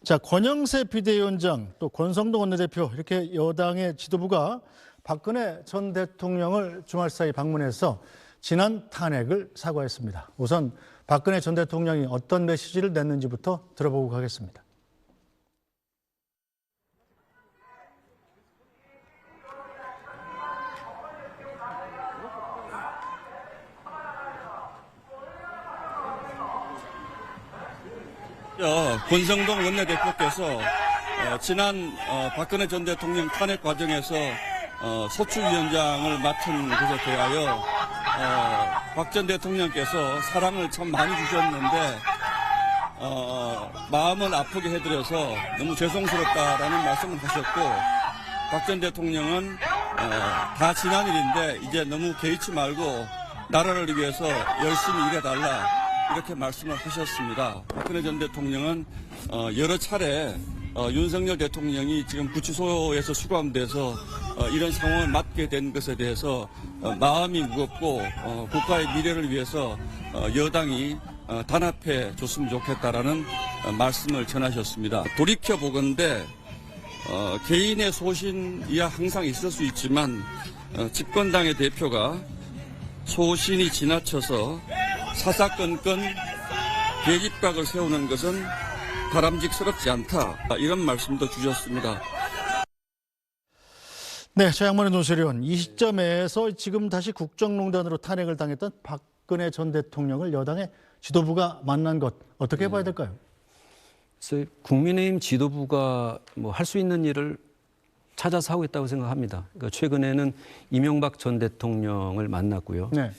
자, 권영세 비대위원장 또 권성동 원내대표 이렇게 여당의 지도부가 박근혜 전 대통령을 주말 사이 방문해서 지난 탄핵을 사과했습니다. 우선 박근혜 전 대통령이 어떤 메시지를 냈는지부터 들어보고 가겠습니다. 권성동 원내대표께서 지난 박근혜 전 대통령 탄핵 과정에서 소추위원장을 맡은 것에 대하여 박 전 대통령께서 사랑을 참 많이 주셨는데 마음을 아프게 해드려서 너무 죄송스럽다라는 말씀을 하셨고, 박 전 대통령은 다 지난 일인데 이제 너무 개의치 말고 나라를 위해서 열심히 일해달라, 이렇게 말씀을 하셨습니다. 박근혜 전 대통령은 여러 차례 윤석열 대통령이 지금 구치소에서 수감돼서 이런 상황을 맞게 된 것에 대해서 마음이 무겁고 국가의 미래를 위해서 여당이 단합해 줬으면 좋겠다라는 말씀을 전하셨습니다. 돌이켜보건대 개인의 소신이야 항상 있을 수 있지만 집권당의 대표가 소신이 지나쳐서 사사건건 계집각을 세우는 것은 바람직스럽지 않다, 이런 말씀도 주셨습니다. 네, 최양만의 논설위원, 이 시점에서 지금 다시 국정농단으로 탄핵을 당했던 박근혜 전 대통령을 여당의 지도부가 만난 것 어떻게 봐야 될까요? 그래서 국민의힘 지도부가 뭐 할 수 있는 일을 찾아서 하고 있다고 생각합니다. 그러니까 최근에는 이명박 전 대통령을 만났고요. 네.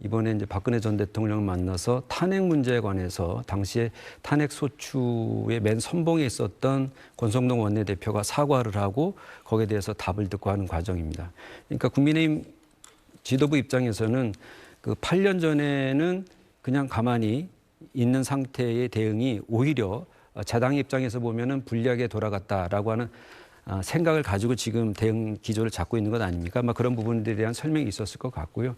이번에 이제 박근혜 전 대통령을 만나서 탄핵 문제에 관해서 당시에 탄핵 소추의 맨 선봉에 있었던 권성동 원내대표가 사과를 하고 거기에 대해서 답을 듣고 하는 과정입니다. 그러니까 국민의힘 지도부 입장에서는 그 8년 전에는 그냥 가만히 있는 상태의 대응이 오히려 자당 입장에서 보면은 불리하게 돌아갔다라고 하는 생각을 가지고 지금 대응 기조를 잡고 있는 것 아닙니까? 아마 그런 부분들에 대한 설명이 있었을 것 같고요.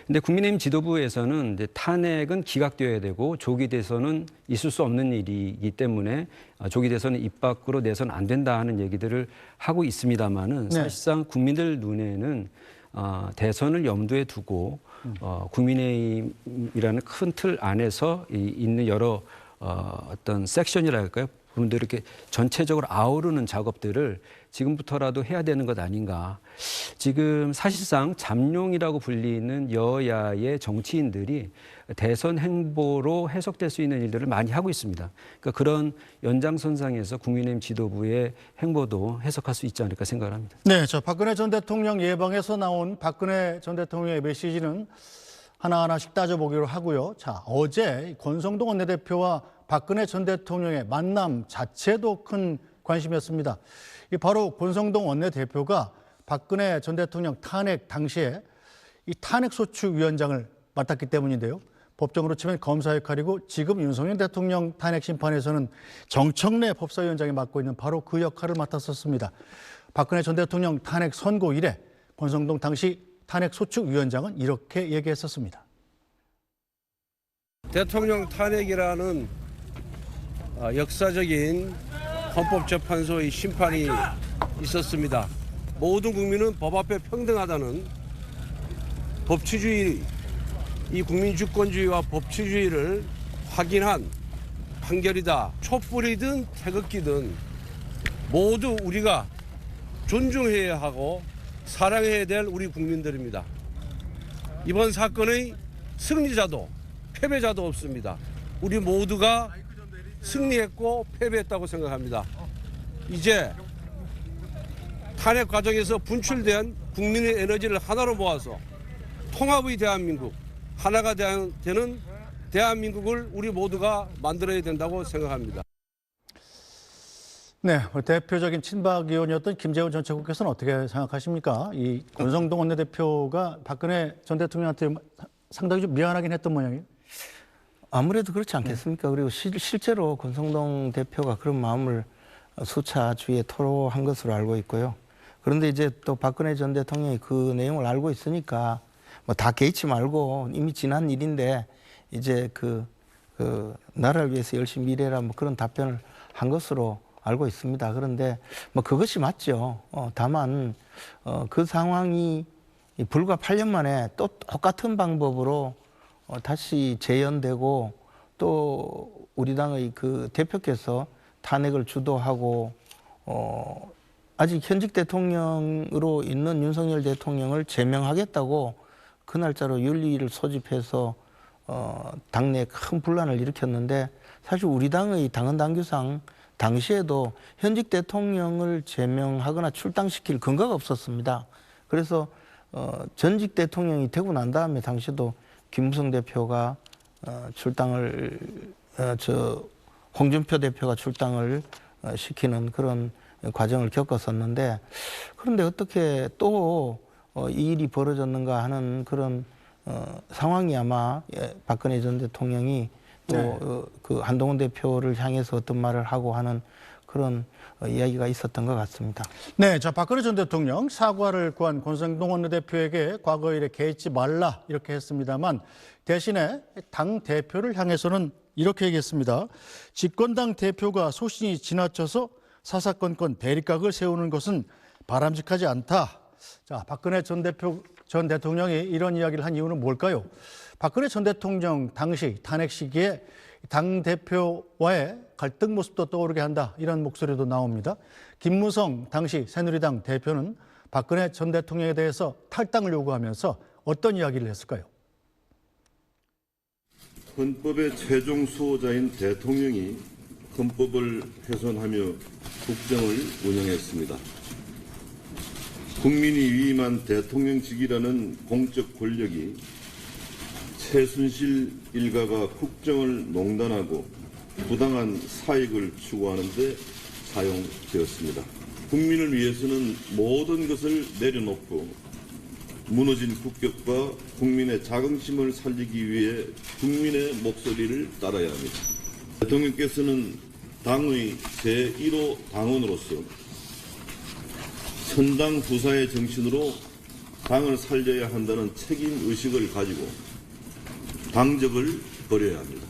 근데 국민의힘 지도부에서는 이제 탄핵은 기각되어야 되고 조기 대선은 있을 수 없는 일이기 때문에 조기 대선은 입 밖으로 내선 안 된다 하는 얘기들을 하고 있습니다만은 사실상 국민들 눈에는 대선을 염두에 두고 국민의힘이라는 큰 틀 안에서 있는 여러 어떤 섹션이랄까요? 부분들 이렇게 전체적으로 아우르는 작업들을 지금부터라도 해야 되는 것 아닌가. 지금 사실상 잠룡이라고 불리는 여야의 정치인들이 대선 행보로 해석될 수 있는 일들을 많이 하고 있습니다. 그러니까 그런 연장선상에서 국민의힘 지도부의 행보도 해석할 수 있지 않을까 생각을 합니다. 네, 저 박근혜 전 대통령 예방에서 나온 박근혜 전 대통령의 메시지는 하나하나씩 따져보기로 하고요. 자, 어제 권성동 원내대표와 박근혜 전 대통령의 만남 자체도 큰 관심이었습니다. 바로 권성동 원내대표가 박근혜 전 대통령 탄핵 당시에 이 탄핵소추위원장을 맡았기 때문인데요. 법정으로 치면 검사 역할이고 지금 윤석열 대통령 탄핵 심판에서는 정청래 법사위원장이 맡고 있는 바로 그 역할을 맡았었습니다. 박근혜 전 대통령 탄핵 선고 이래 권성동 당시 탄핵소추위원장은 이렇게 얘기했었습니다. 대통령 탄핵이라는 역사적인 헌법재판소의 심판이 있었습니다. 모든 국민은 법 앞에 평등하다는 법치주의, 이 국민주권주의와 법치주의를 확인한 판결이다. 촛불이든 태극기든 모두 우리가 존중해야 하고 사랑해야 될 우리 국민들입니다. 이번 사건의 승리자도 패배자도 없습니다. 우리 모두가 승리했고 패배했다고 생각합니다. 이제 탄핵 과정에서 분출된 국민의 에너지를 하나로 모아서 통합의 대한민국, 하나가 되는 대한민국을 우리 모두가 만들어야 된다고 생각합니다. 네, 대표적인 친박 의원이었던 김재원 전 최고께서는 어떻게 생각하십니까? 이 권성동 원내대표가 박근혜 전 대통령한테 상당히 좀 미안하긴 했던 모양이에요. 아무래도 그렇지 않겠습니까? 그리고 실제로 권성동 대표가 그런 마음을 수차 주위에 토로한 것으로 알고 있고요. 그런데 이제 또 박근혜 전 대통령이 그 내용을 알고 있으니까 뭐 다 개의치 말고 이미 지난 일인데 이제 그 나라를 위해서 열심히 일해라 뭐 그런 답변을 한 것으로 알고 있습니다. 그런데 뭐 그것이 맞죠. 다만 그 상황이 불과 8년 만에 또 똑같은 방법으로 다시 재연되고 또 우리 당의 그 대표께서 탄핵을 주도하고 아직 현직 대통령으로 있는 윤석열 대통령을 제명하겠다고 그 날짜로 윤리를 소집해서 당내에 큰 분란을 일으켰는데 사실 우리 당의 당헌 당규상 당시에도 현직 대통령을 제명하거나 출당시킬 근거가 없었습니다. 그래서 전직 대통령이 되고 난 다음에 당시에도 김무성 대표가 출당을 홍준표 대표가 출당을 시키는 그런 과정을 겪었었는데 그런데 어떻게 또 이 일이 벌어졌는가 하는 그런 상황이 아마 박근혜 전 대통령이 또 그 한동훈 대표를 향해서 어떤 말을 하고 하는 그런 이야기가 있었던 것 같습니다. 네, 자 박근혜 전 대통령 사과를 구한 권성동 원내대표에게 과거 일에 개의치 말라 이렇게 했습니다만 대신에 당 대표를 향해서는 이렇게 얘기했습니다. 집권당 대표가 소신이 지나쳐서 사사건건 대립각을 세우는 것은 바람직하지 않다. 자, 박근혜 전 대통령이 이런 이야기를 한 이유는 뭘까요? 박근혜 전 대통령 당시 탄핵 시기에 당 대표와의 갈등 모습도 떠오르게 한다. 이런 목소리도 나옵니다. 김무성 당시 새누리당 대표는 박근혜 전 대통령에 대해서 탈당을 요구하면서 어떤 이야기를 했을까요? 헌법의 최종 수호자인 대통령이 헌법을 훼손하며 국정을 운영했습니다. 국민이 위임한 대통령직이라는 공적 권력이 최순실 일가가 국정을 농단하고 부당한 사익을 추구하는 데 사용되었습니다. 국민을 위해서는 모든 것을 내려놓고 무너진 국격과 국민의 자긍심을 살리기 위해 국민의 목소리를 따라야 합니다. 대통령께서는 당의 제1호 당원으로서 선당 후사의 정신으로 당을 살려야 한다는 책임의식을 가지고 당적을 버려야 합니다.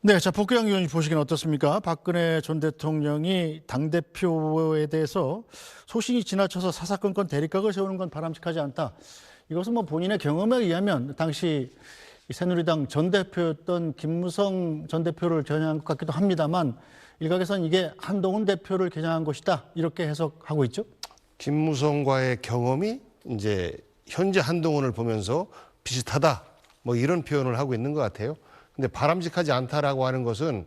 네, 자 복귀양 의원님 보시기는 어떻습니까? 박근혜 전 대통령이 당대표에 대해서 소신이 지나쳐서 사사건건 대립각을 세우는 건 바람직하지 않다. 이것은 뭐 본인의 경험에 의하면 당시 새누리당 전 대표였던 김무성 전 대표를 겨냥한 것 같기도 합니다만 일각에서는 이게 한동훈 대표를 겨냥한 것이다. 이렇게 해석하고 있죠. 김무성과의 경험이 이제 현재 한동훈을 보면서 비슷하다. 뭐 이런 표현을 하고 있는 것 같아요. 근데 바람직하지 않다라고 하는 것은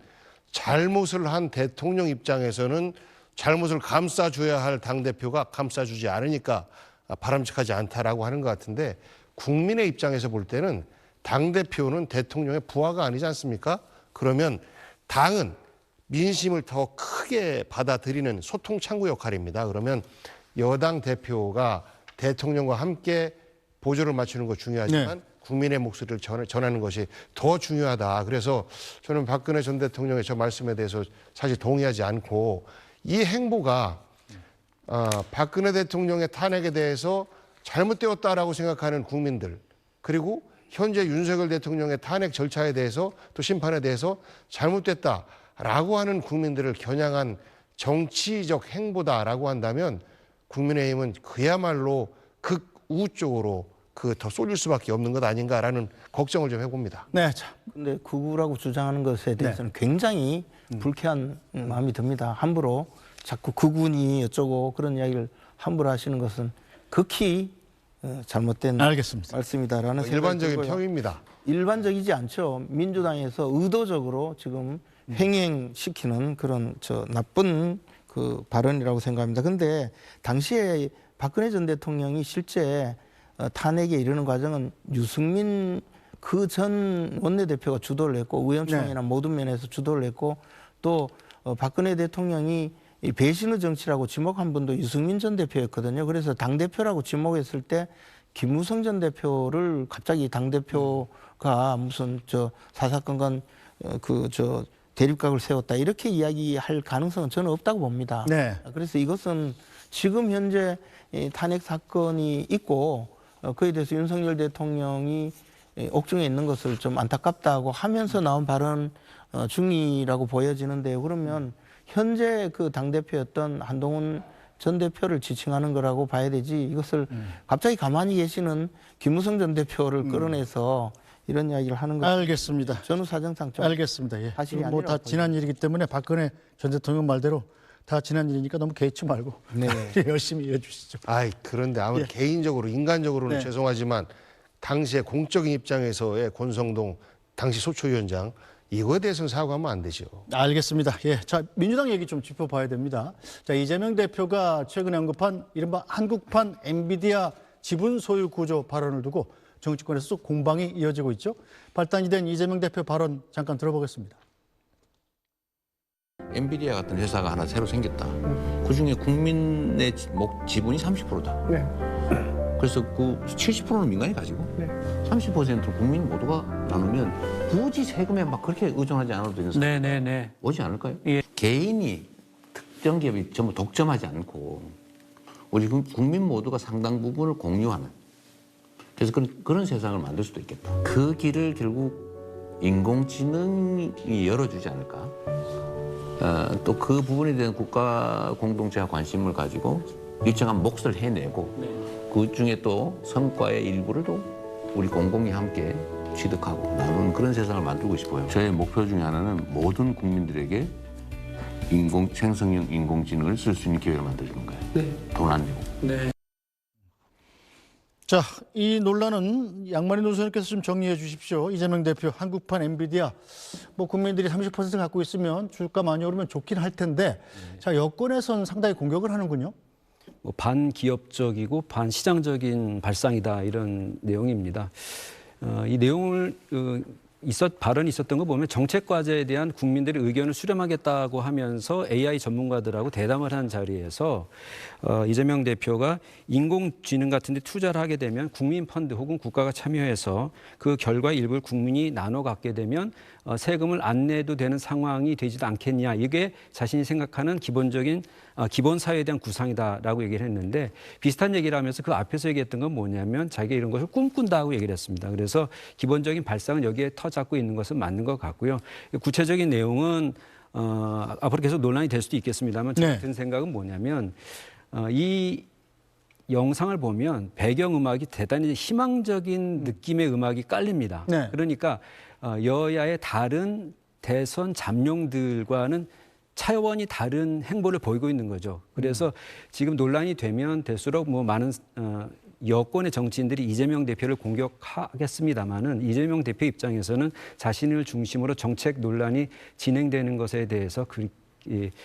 잘못을 한 대통령 입장에서는 잘못을 감싸줘야 할 당대표가 감싸주지 않으니까 바람직하지 않다라고 하는 것 같은데 국민의 입장에서 볼 때는 당대표는 대통령의 부하가 아니지 않습니까? 그러면 당은 민심을 더 크게 받아들이는 소통 창구 역할입니다. 그러면 여당 대표가 대통령과 함께 보조를 맞추는 거 중요하지만 네. 국민의 목소리를 전하는 것이 더 중요하다. 그래서 저는 박근혜 전 대통령의 저 말씀에 대해서 사실 동의하지 않고 이 행보가 박근혜 대통령의 탄핵에 대해서 잘못되었다라고 생각하는 국민들 그리고 현재 윤석열 대통령의 탄핵 절차에 대해서 또 심판에 대해서 잘못됐다라고 하는 국민들을 겨냥한 정치적 행보다라고 한다면 국민의힘은 그야말로 극우 쪽으로 더 쏠릴 수밖에 없는 것 아닌가라는 걱정을 좀 해봅니다. 네, 자. 근데 극우라고 주장하는 것에 대해서는 굉장히 불쾌한 마음이 듭니다. 함부로 자꾸 극우니 어쩌고 그런 이야기를 함부로 하시는 것은 극히 잘못된 알겠습니다. 말씀이다라는 생각이 일반적인 들고요. 평입니다. 일반적이지 않죠. 민주당에서 의도적으로 지금 횡행시키는 그런 나쁜 그 발언이라고 생각합니다. 근데 당시에 박근혜 전 대통령이 실제 탄핵에 이르는 과정은 유승민 그 전 원내대표가 주도를 했고 의원총회나 모든 면에서 주도를 했고 또 박근혜 대통령이 이 배신의 정치라고 지목한 분도 유승민 전 대표였거든요. 그래서 당대표라고 지목했을 때 김무성 전 대표를 갑자기 당대표가 무슨 사사건건 대립각을 세웠다 이렇게 이야기할 가능성은 저는 없다고 봅니다. 네. 그래서 이것은 지금 현재 이 탄핵 사건이 있고 그에 대해서 윤석열 대통령이 옥중에 있는 것을 좀 안타깝다고 하면서 나온 발언 중이라고 보여지는데요. 그러면 현재 그 당대표였던 한동훈 전 대표를 지칭하는 거라고 봐야 되지, 이것을 갑자기 가만히 계시는 김무성 전 대표를 끌어내서 이런 이야기를 하는 것, 알겠습니다. 저는 사정상 좀 알겠습니다. 예. 사실이 뭐 다 아니라고 지난 일이기 때문에 박근혜 전 대통령 말대로 다 지난 일이니까 너무 개의치 말고 네. 열심히 해주시죠. 아이, 그런데 아무리 개인적으로, 인간적으로는 네. 죄송하지만 당시에 공적인 입장에서의 권성동 당시 소초위원장, 이거에 대해서는 사과하면 안 되죠. 알겠습니다. 예, 자, 민주당 얘기 좀 짚어봐야 됩니다. 자, 이재명 대표가 최근에 언급한 이른바 한국판 엔비디아 지분 소유 구조 발언을 두고 정치권에서 공방이 이어지고 있죠. 발단이 된 이재명 대표 발언 잠깐 들어보겠습니다. 엔비디아 같은 회사가 하나 새로 생겼다. 그중에 국민의 지분이 30%다. 그래서 그 70%는 민간이 가지고 30%는 국민 모두가 나누면 굳이 세금에 막 그렇게 의존하지 않아도 되는 오지 않을까요? 개인이 특정 기업이 전부 독점하지 않고 우리 국민 모두가 상당 부분을 공유하는, 그래서 그런 세상을 만들 수도 있겠다. 그 길을 결국 인공지능이 열어주지 않을까. 또 그 부분에 대한 국가 공동체와 관심을 가지고 일정한 몫을 해내고 그 중에 또 성과의 일부를 또 우리 공공이 함께 취득하고 나누는 그런 세상을 만들고 싶어요. 저의 목표 중에 하나는 모든 국민들에게 생성형 인공지능을 쓸 수 있는 기회를 만들어주는 거예요. 돈 안 내고. 자, 이 논란은 양만희 논설님께서 좀 정리해 주십시오. 이재명 대표 한국판 엔비디아, 뭐 국민들이 30% 갖고 있으면 주가 많이 오르면 좋긴 할 텐데, 자, 여권에선 상당히 공격을 하는군요. 뭐 반기업적이고 반시장적인 발상이다, 이런 내용입니다. 이 내용을 발언이 있었던 거 보면 정책 과제에 대한 국민들의 의견을 수렴하겠다고 하면서 AI 전문가들하고 대담을 한 자리에서 이재명 대표가 인공지능 같은 데 투자를 하게 되면 국민 펀드 혹은 국가가 참여해서 그 결과 일부를 국민이 나눠 갖게 되면 세금을 안 내도 되는 상황이 되지도 않겠냐. 이게 자신이 생각하는 기본적인 기본 사회에 대한 구상이다라고 얘기를 했는데, 비슷한 얘기를 하면서 그 앞에서 얘기했던 건 뭐냐면 자기가 이런 것을 꿈꾼다고 얘기를 했습니다. 그래서 기본적인 발상은 여기에 터 잡고 있는 것은 맞는 것 같고요. 구체적인 내용은 앞으로 계속 논란이 될 수도 있겠습니다만 제 같은 생각은 뭐냐면 이 영상을 보면 배경음악이 대단히 희망적인 느낌의 음악이 깔립니다. 네. 그러니까 여야의 다른 대선 잠룡들과는 차원이 다른 행보를 보이고 있는 거죠. 그래서 지금 논란이 되면 될수록 뭐 많은 여권의 정치인들이 이재명 대표를 공격하겠습니다마는 이재명 대표 입장에서는 자신을 중심으로 정책 논란이 진행되는 것에 대해서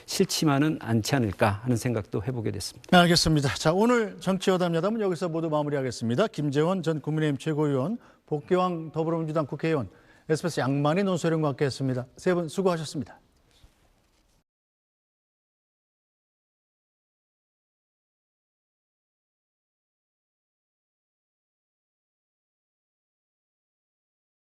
싫지만은 않지 않을까 하는 생각도 해보게 됐습니다. 알겠습니다. 자, 오늘 정치여담야담은 여기서 모두 마무리하겠습니다. 김재원 전 국민의힘 최고위원, 복귀왕 더불어민주당 국회의원, SBS 양만희 논설위원과 함께했습니다. 세 분 수고하셨습니다.